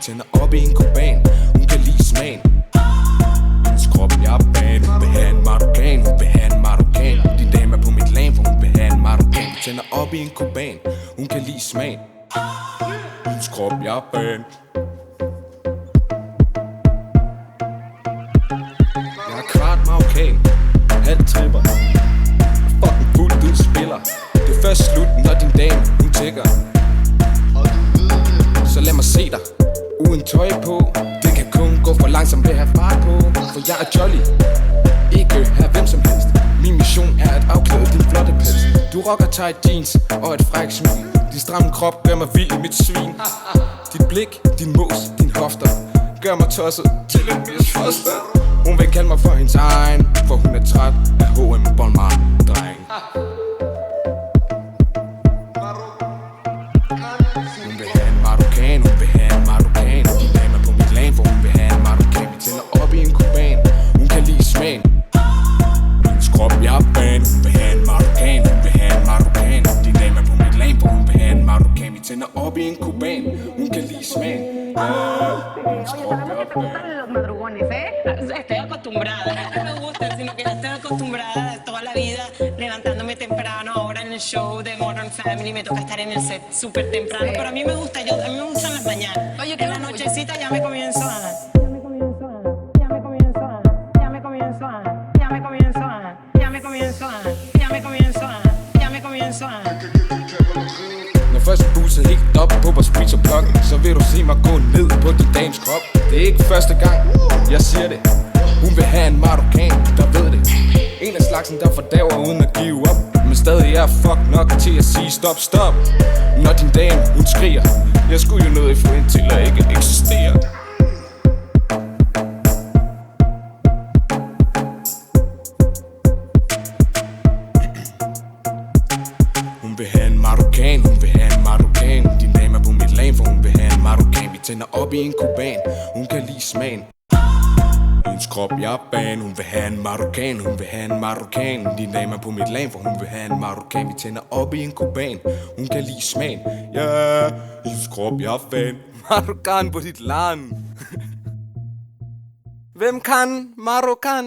tænder op i en kuban. Hun kan lide smagen. Hendes krop Japan. Hun vil have en marokkan. Hun vil have en marokkan. Din dame er på mit land, for hun vil have en marokkan. Vi tænder op i en kuban. Hun kan lide smagen. Hendes krop Japan. Jeg er kvart marokkan, halv tripper, fucking fuldt ud spiller. Det er først slut, når din dame, hun tigger. Så lad mig se dig, uden tøj på. Det kan kun gå for langsomt ved at have fart på. For jeg er jolly, ikke her hvem som helst. Min mission er at afklæde din flotte pels. Du rocker tight jeans og et fræk smil. Din stramme krop gør mig vild i mit svin. Dit blik, din mås, din hofter gør mig tosset til en misfoster. Hun vil kalde mig for hendes egen, for hun er træt af H&M Bonmar-dreng. Hun vil have en marokkan, hun vil have en marokkan. Din dame er på mit land, for hun vil have en marokkan. Vi tænder op i en kuban, hun kan lide smagen. Hendes krop Japan, hun vil have en marokkan, hun vil have en marokkan. Din dame er på mit land, for hun vil have en marokkan. Vi tænder op i en kuban, hun kan lide smagen. Hendes krop Japan. Estoy acostumbrada, no me gusta, sino que ya estoy acostumbrada de toda la vida levantándome temprano. Ahora en el show de Modern Family me toca estar en el set súper temprano, pero a mí me gusta, a mí me gustan las mañanas. Oye, en la nochecita ya me comienzo a... Når først buset helt op på vores pizza-blokken, så vil du se mig gå ned på din dames krop. Det er ikke første gang, jeg siger det. Hun vil have en marokkan, der ved det. En af slagsen, der fordaver uden at give op. Men stadig er fuck nok til at sige stop, stop. Når din dame, hun skriger, jeg skulle jo nødt få ind til at ikke eksistere. Hun vil have en marokkan, hun vil have en marokkan. Din dame er på mit land, for hun vil have en marokkan. Vi tænder op i en kuban, hun kan lide smagen. Hendes krop Japan, hun vil have en marokkan, hun vil have en marokkan. Din dame er på mit land, for hun vil have en marokkan. Vi tænder op i en kuban, hun kan lide smagen. Ja, hendes krop Japan, marokkan på dit land. Hvem kan marokkan?